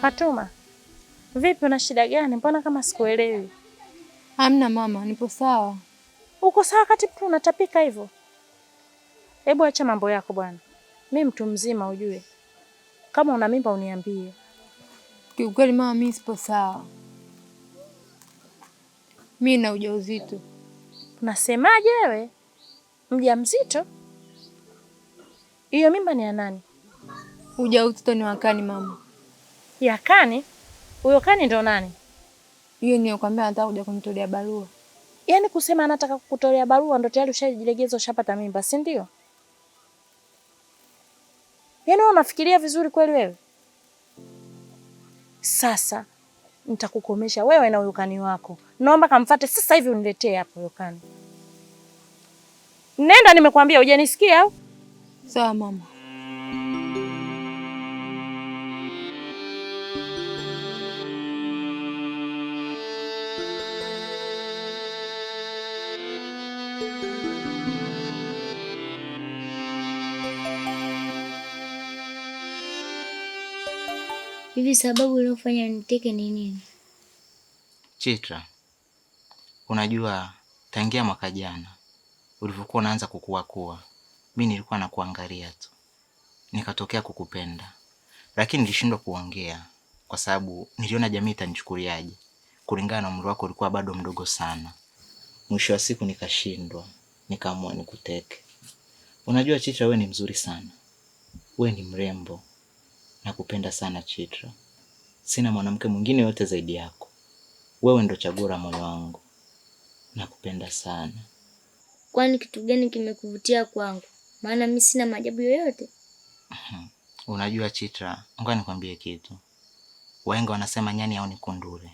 Fatuma, vipi, una shida gani? Mbona kama sikuelewi? Hamna mama, nipo sawa. Uko sawa kati mtu unatapika hivyo? Hebu acha mambo yako bwana. Mimi mtu mzima ujue. Kama una mimba uniambie. Kiukweli mama, mimi sipo sawa. Mimi na ujauzito. Unasemaje wewe? Mjamzito? Hiyo mimba ni ya nani? Ujauzito ni wa Kani mama. Ya Kani? Huyo Kani ndo nani? Hiyo ni kwambia anataka kuja kunitolea barua. Yaani kusema anataka kukutolea barua ndo tayari ushajilegeza ushapata mimba, si ndio? Yaani unafikiria vizuri kweli wewe? Sasa nitakukomesha wewe na huyo Kani wako. Naomba kamfuate sasa hivi uniletee hapo huyo Kani. Nenda, nimekwambia, hujanisikia au? Sawa mama. Hivi sababu iliyofanya niteke ni nini? Chitra, unajua tangia mwaka jana ulivyokuwa unaanza kukua, mimi nilikuwa nakuangalia tu. Nikatokea kukupenda. Lakini nilishindwa kuongea kwa sababu niliona jamii itanichukuliaje. Kulingana na umri wako ulikuwa bado mdogo sana. Mwisho wa siku nikashindwa, nikaamua nikuteke. Unajua Chitra, wewe ni mzuri sana. Wewe ni mrembo. Nakupenda sana Chitra. Sina mwanamke mwingine yote zaidi yako. Wewe ndo chaguo la moyo wangu. Nakupenda sana. Kwani kitu gani kimekuvutia kwangu? Maana mimi sina maajabu yoyote. Unajua Chitra, ngoja nikwambie kitu. Wahenga wanasema nyani haoni kundule.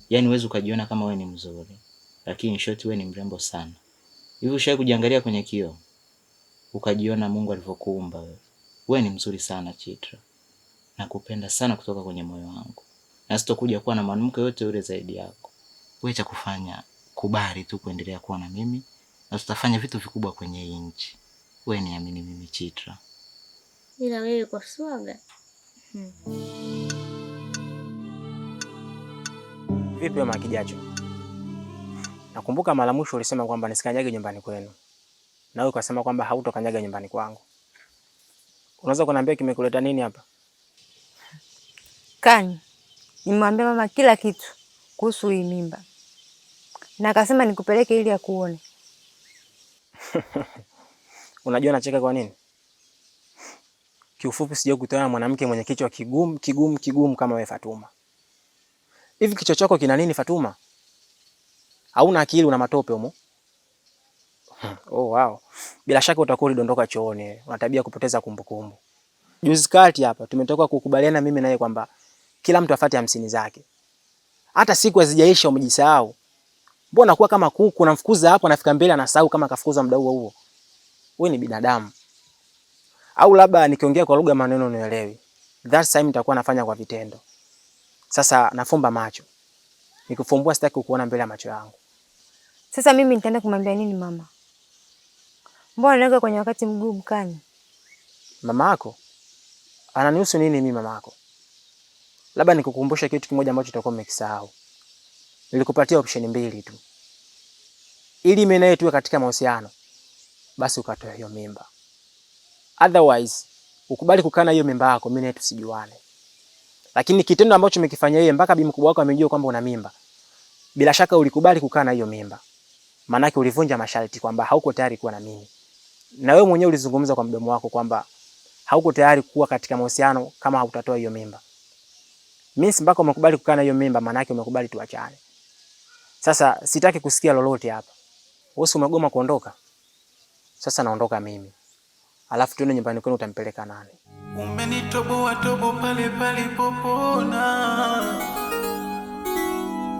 Yaani huwezi ukajiona kama wewe ni mzuri, lakini in short wewe ni mrembo sana. Hivi ushawahi kujiangalia kwenye kioo ukajiona Mungu alivyokuumba wewe? Wewe ni mzuri sana Chitra. Nakupenda sana kutoka kwenye moyo wangu. Na sitokuja kuwa na mwanamke yote yule zaidi yako. Wewe cha kufanya kubali tu kuendelea kuwa na mimi na tutafanya vitu vikubwa kwenye hii nchi. Wewe niamini mimi Chitra. Ila wewe kwa swaga. Vipi wewe Makijacho? Nakumbuka mara mwisho ulisema kwamba nisikanyage nyumbani kwenu. Na wewe ukasema kwamba hautokanyaga nyumbani kwangu. Unaweza kuniambia kimekuleta nini hapa? Kani, nimwambia mama kila kitu kuhusu hii mimba. Na akasema nikupeleke ili akuone. Unajua nacheka kwa nini? Kiufupi sija kukutana na mwanamke mwenye kichwa kigumu kama wewe Fatuma. Hivi kichwa chako kina nini Fatuma? Hauna akili, una matope humo? Oh wow. Bila shaka utakuwa ulidondoka chooni. Una tabia kupoteza kumbukumbu. Juzi kati hapa tumetoka kukubaliana mimi na yeye kwamba kila mtu afuate 50 zake. Hata siku hazijaisha umejisahau. Mbona kuwa kama kuku unamfukuza hapo anafika mbele anasahau kama kafukuza muda huo? Wewe ni binadamu. Au labda nikiongea kwa lugha maneno unielewi. That time nitakuwa nafanya kwa vitendo. Sasa nafumba macho. Nikufumbua sitaki kukuona mbele ya macho yangu. Sasa mimi nitaenda kumwambia nini mama? Mbona naweka kwenye wakati mgumu Kani? Mama yako? Ananihusu nini mimi mama yako? Labda nikukumbusha kitu kimoja ambacho utakuwa umekisahau. Nilikupatia option 2 tu. Ili mimi naye tuwe katika mahusiano, basi ukatoa hiyo mimba. Otherwise, ukubali kukana hiyo mimba yako, mimi naye tusijuane. Lakini kitendo ambacho umekifanya yeye mpaka bibi mkubwa wako amejua kwamba una mimba, bila shaka ulikubali kukana hiyo mimba. Maana yake ulivunja masharti kwamba hauko tayari kuwa na mimi. Na wewe mwenyewe ulizungumza kwa mdomo wako kwamba hauko tayari kuwa katika mahusiano kama hautatoa hiyo mimba. Mimi mpaka umekubali kukana hiyo mimba, maana yake umekubali tuachane. Sasa sitaki kusikia lolote hapa. Wewe umegoma kuondoka. Sasa naondoka mimi. Alafu tuende nyumbani kwenu, utampeleka nani? Umenitoboa tobo pale palipopona.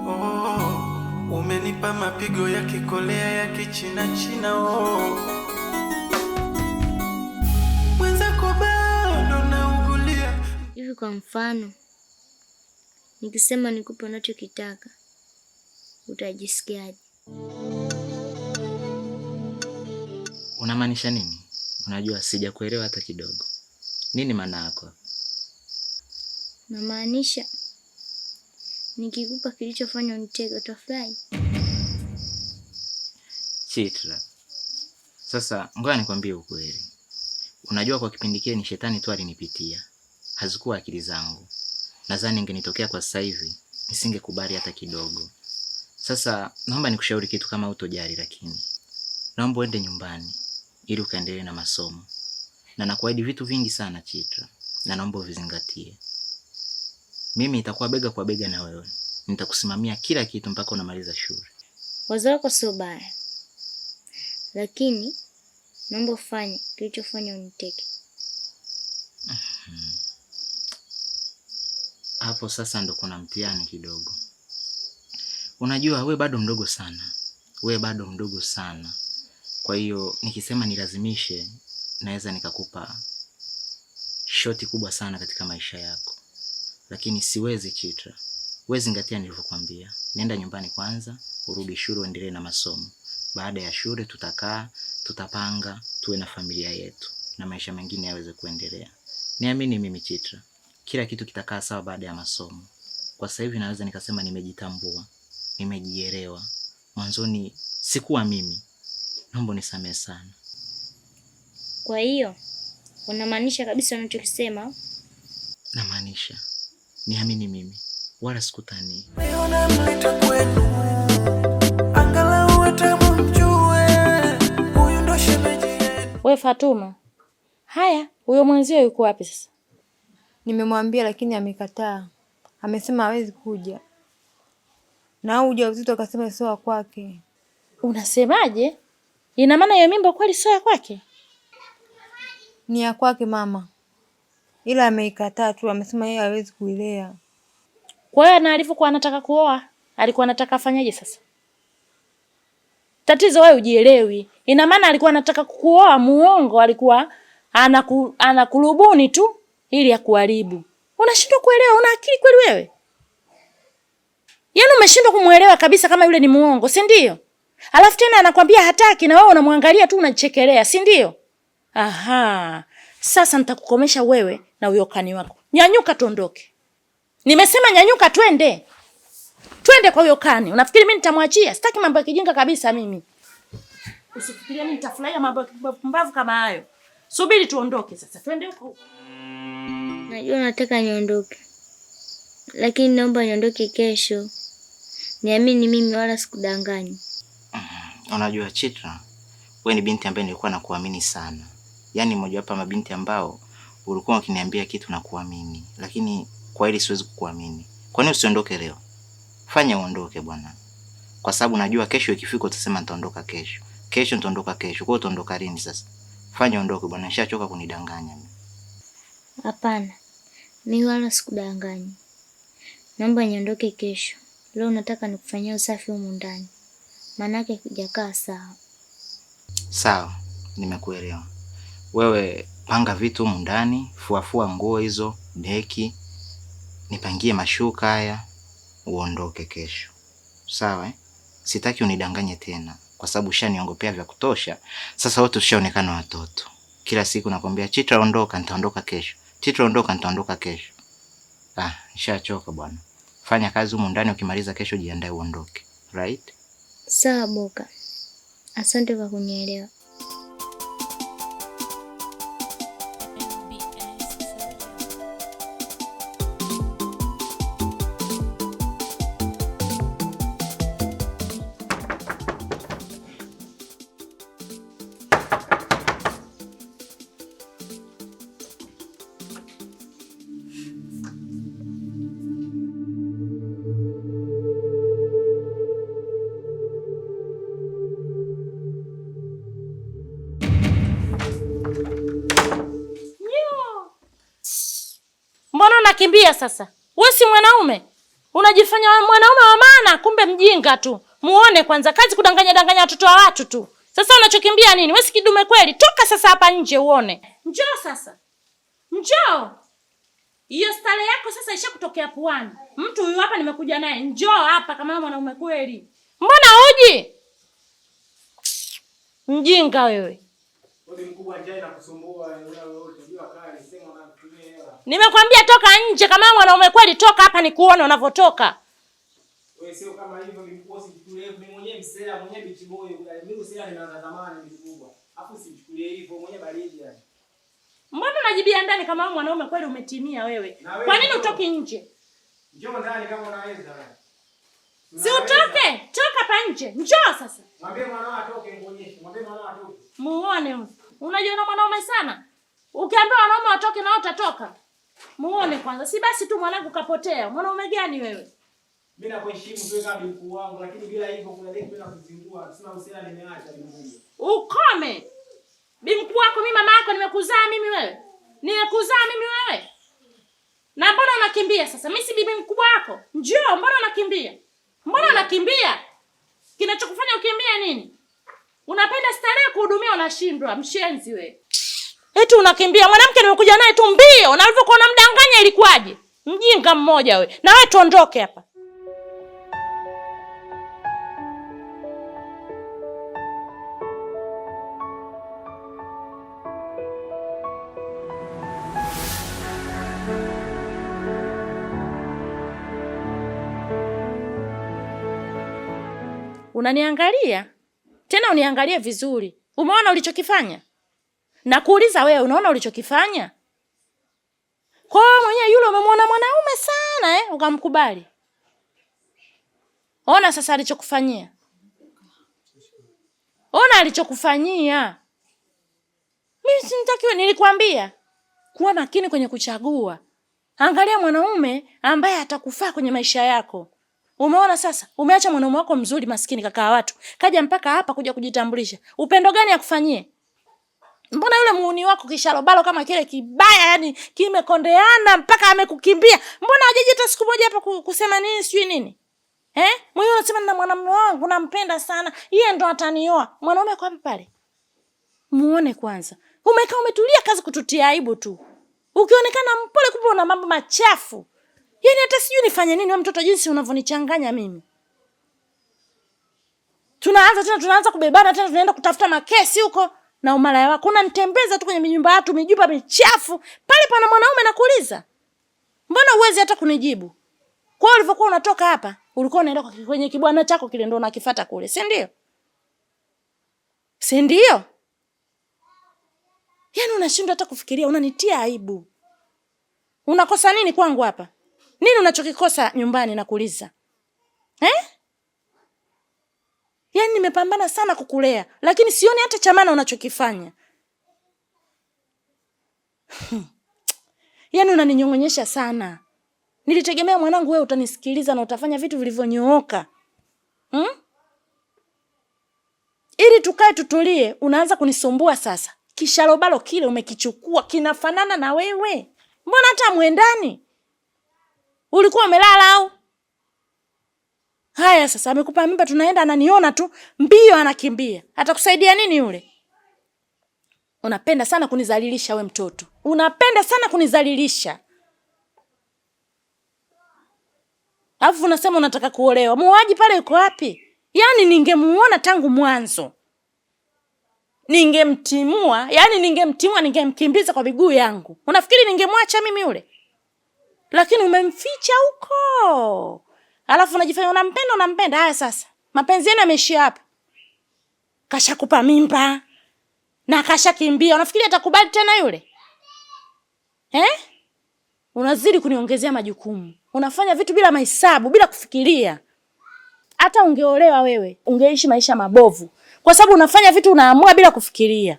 Oh, umenipa mapigo ya kikolea ya kichina oh. Mwenzako bado naugulia. Hivi kwa mfano nikisema nikupe unachokitaka utajisikiaje? Unamaanisha nini? Unajua sijakuelewa hata kidogo. Nini maana yako? Namaanisha nikikupa kilichofanya unitege utafurahi? Chitra, sasa ngoja nikwambie ukweli. Unajua kwa kipindi kile ni shetani tu alinipitia. Hazikuwa akili zangu. Nadhani ingenitokea kwa sasa hivi nisingekubali hata kidogo. Sasa naomba nikushauri kitu kama utojali, lakini naomba uende nyumbani ili ukaendelee na masomo. Na nakuahidi vitu vingi sana Chitra, na naomba uvizingatie. Mimi nitakuwa bega kwa bega na wewe. Nitakusimamia kila kitu mpaka unamaliza shule. Wazo lako sio baya, lakini naomba ufanye kilichofanya uniteke. Hapo sasa ndo kuna mtihani kidogo. Unajua we bado mdogo sana. We bado mdogo sana. Kwa hiyo nikisema nilazimishe, naweza nikakupa shoti kubwa sana katika maisha yako. Lakini siwezi Chitra. Wewe zingatia nilivyokuambia. Nenda nyumbani kwanza, urudi shule uendelee na masomo. Baada ya shule tutakaa, tutapanga, tuwe na familia yetu na maisha mengine yaweze kuendelea. Niamini mimi Chitra. Kila kitu kitakaa sawa baada ya masomo. Kwa sasa hivi naweza nikasema nimejitambua, nimejielewa. Mwanzoni sikuwa mimi. Naomba nisamehe sana. Kwa hiyo unamaanisha kabisa unachokisema? Namaanisha. Niamini mimi, wala sikutani. Niona mleta kwenu, angalau watamjue huyu ndo shemeji yenu. We Fatuma, haya huyo mwenzio yuko wapi sasa? Nimemwambia lakini amekataa. Amesema hawezi kuja. Na ujauzito akasema sio wa kwake. Unasemaje? Ina maana hiyo mimba kweli sio ya kwake? Ni ya kwake mama. Ila ameikataa tu, amesema yeye hawezi kuilea. Kwa hiyo na alivyokuwa anataka kuoa, alikuwa anataka afanyaje sasa? Tatizo wewe ujielewi. Ina maana alikuwa anataka kukuoa muongo, alikuwa anakulubuni tu ili akuharibu. Unashindwa kuelewa, una akili kweli wewe? Yaani umeshindwa kumuelewa kabisa kama yule ni muongo, si ndio? Alafu tena anakuambia hataki na wewe unamwangalia tu unachekelea, si ndio? Aha. Sasa nitakukomesha wewe na huyo kani wako. Nyanyuka tuondoke. Nimesema nyanyuka twende. Twende kwa huyo kani. Unafikiri mimi nitamwachia? Sitaki mambo ya kijinga kabisa mimi. Usifikirie mimi nitafurahia mambo ya pumbavu kama hayo. Subiri tuondoke sasa. Twende huko. Najua nataka niondoke, lakini naomba niondoke kesho. Niamini mimi wala sikudanganyi. Unajua Chitra, wewe ni binti ambaye nilikuwa nakuamini sana. Yaani mmoja wapo mabinti ambao ulikuwa ukiniambia kitu na kuamini, lakini kwa hili siwezi kukuamini. Kwa nini usiondoke leo? Fanya uondoke bwana. Kwa sababu najua kesho ikifika utasema nitaondoka kesho. Kesho nitaondoka kesho. Kwa hiyo utaondoka lini sasa? Fanya uondoke bwana, nishachoka kunidanganya. Hapana. Mimi wala sikudanganyi. Naomba niondoke kesho. Leo nataka nikufanyia usafi humu ndani. Manake kujakaa sawa. Sawa, nimekuelewa. Wewe panga vitu humu ndani, fuafua nguo hizo, deki, nipangie mashuka haya, uondoke kesho. Sawa Sitaki unidanganye tena kwa sababu ushaniongopea vya kutosha. Sasa wote ushaonekana watoto. Kila siku nakwambia Chitra ondoka, nitaondoka kesho. Chitra ondoka, nitaondoka kesho. Nishachoka bwana. Fanya kazi humu ndani, ukimaliza kesho jiandae uondoke. Right? Sawa Boka. Asante kwa kunielewa. Mbona unakimbia sasa? Wewe si mwanaume. Unajifanya mwanaume wa maana, kumbe mjinga tu. Muone kwanza kazi kudanganya watoto wa watu tu. Sasa unachokimbia nini? Wewe si kidume kweli? Toka sasa hapa nje uone. Njoo sasa. Njoo. Hiyo style yako sasa ishakutokea puani. Mtu huyu hapa nimekuja naye. Njoo hapa kama mwanaume kweli. Mbona uji? Mjinga wewe. Nimekwambia toka nje, kama mwanaume kweli toka hapa nikuone unavotoka. Wewe sio kama hivyo mkubwa, usichukulie mimi mwenyewe msela, mwenyewe bichi boy. Mimi msela nimeanza zamani mkubwa. Alafu usichukulie hivyo mwenyewe baridi yani. Mbona unajibia ndani kama mwanaume kweli umetimia wewe? Kwa nini utoki nje? Njoo ndani kama unaweza wewe. Si utoke, toka pa nje. Njoo sasa. Mwambie mwanao atoke ngonyeshe. Mwambie mwanao atoke. Muone. Unajua na mwanaume sana. Ukiambia wanaume watoke na utatoka. Muone kwanza. Si basi tu mwanangu kapotea. Mwanaume gani wewe? Mimi nakuheshimu wewe kama mkuu wangu, lakini bila hivyo kuna leo kwenda kuzingua. Sina usela nimeacha Mungu. Ukome. Bibi mkuu wako mimi mama yako nimekuzaa mimi wewe. Nimekuzaa mimi wewe. Na mbona unakimbia sasa? Mimi si bibi mkubwa wako. Njoo, mbona unakimbia? Mbona unakimbia? Kinachokufanya ukimbia nini? Unapenda starehe kuhudumia unashindwa, mshenzi wewe. Eti unakimbia, mwanamke nimekuja naye tu mbio, na ulivyokuwa unamdanganya ilikuwaje? Mjinga mmoja wewe. Na wewe tuondoke hapa. Unaniangalia? Tena uniangalie vizuri. Umeona ulichokifanya? Na kuuliza wewe, unaona ulichokifanya? Kwa mwenyewe yule umemwona mwanaume sana ukamkubali. Ona sasa alichokufanyia. Ona alichokufanyia. Mimi sinitakiwe, nilikwambia kuwa makini kwenye kuchagua. Angalia mwanaume ambaye atakufaa kwenye maisha yako. Umeona sasa? Umeacha mwanaume wako mzuri maskini kaka watu. Kaja mpaka hapa kuja kujitambulisha. Upendo gani akufanyie? Mbona yule muuni wako kisharobalo kama kile kibaya yani kimekondeana mpaka amekukimbia. Mbona hajaje hata siku moja hapa kusema nini sijui nini? Mwenyewe unasema na mwanamume wangu nampenda sana. Yeye ndo atanioa. Mwanaume kwa pale. Muone kwanza. Umekaa umetulia kazi kututia aibu tu. Ukionekana mpole kumbe una mambo machafu. Yaani hata sijui nifanye nini wewe mtoto jinsi unavyonichanganya mimi. Tunaanza kubebana tena tunaenda kutafuta makesi huko na umalaya wako. Unanitembeza tu kwenye nyumba yatu mijumba michafu. Pale pana mwanaume nakuuliza. Mbona uwezi hata kunijibu? Kwa hiyo ulivyokuwa unatoka hapa, ulikuwa unaenda kwenye kibwana chako kile ndo unakifuata kule, si ndio? Si ndio? Yaani unashindwa hata kufikiria, unanitia aibu. Unakosa nini kwangu hapa? Nini unachokikosa nyumbani nakuuliza? Yaani nimepambana sana kukulea, lakini sioni hata cha maana unachokifanya. Yaani unaninyong'onyesha sana. Nilitegemea mwanangu wewe utanisikiliza na utafanya vitu vilivyonyooka. Ili tukae tutulie, unaanza kunisumbua sasa. Kisharobalo kile umekichukua kinafanana na wewe. Mbona hata muendani? Ulikuwa umelala au? Haya sasa amekupa mimba tunaenda ananiona tu mbio anakimbia. Atakusaidia nini yule? Unapenda sana kunizalilisha we mtoto. Unapenda sana kunizalilisha. Alafu unasema unataka kuolewa. Muoaji pale yuko wapi? Yaani ningemuona tangu mwanzo. Ningemtimua, ningemkimbiza kwa miguu yangu. Unafikiri ningemwacha mimi yule? Lakini umemficha huko. Alafu unajifanya unampenda. Haya sasa. Mapenzi yenu yameishia hapa. Kashakupa mimba na kashakimbia. Unafikiri atakubali tena yule? Unazidi kuniongezea majukumu. Unafanya vitu bila mahesabu, bila kufikiria. Hata ungeolewa wewe, ungeishi maisha mabovu. Kwa sababu unafanya vitu unaamua bila kufikiria.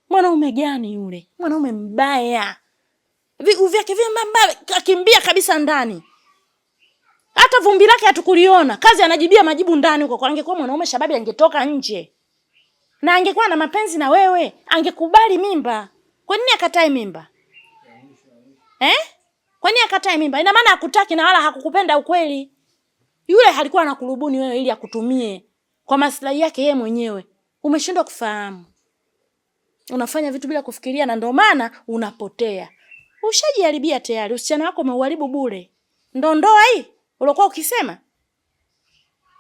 Mwanaume gani yule? Mwanaume mbaya. Viguu vyake mbaya, kakimbia kabisa ndani. Hata vumbi lake hatukuliona. Kazi anajibia majibu ndani huko. Kwa angekuwa mwanaume shababi angetoka nje. Na angekuwa na mapenzi na wewe, angekubali mimba. Kwa nini akatae mimba? Kwa nini akatae mimba? Ina maana hakutaki na wala hakukupenda ukweli. Yule halikuwa anakurubuni wewe ili akutumie kwa maslahi yake yeye mwenyewe. Umeshindwa kufahamu. Unafanya vitu bila kufikiria na ndio maana unapotea. Ushajiharibia tayari. Usichana wako umeuharibu bure. Ndio ndoa hii ulikuwa ukisema?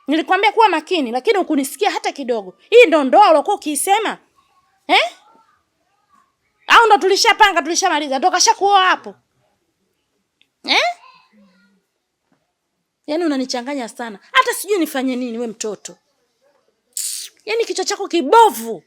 Nilikwambia kuwa makini lakini hukunisikia hata kidogo. Hii ndio ndoa ulikuwa ukisema? Au ndo tulishapanga tulishamaliza ndo kashakuoa hapo? Yaani unanichanganya sana. Hata sijui nifanye nini we mtoto. Yaani kichwa chako kibovu.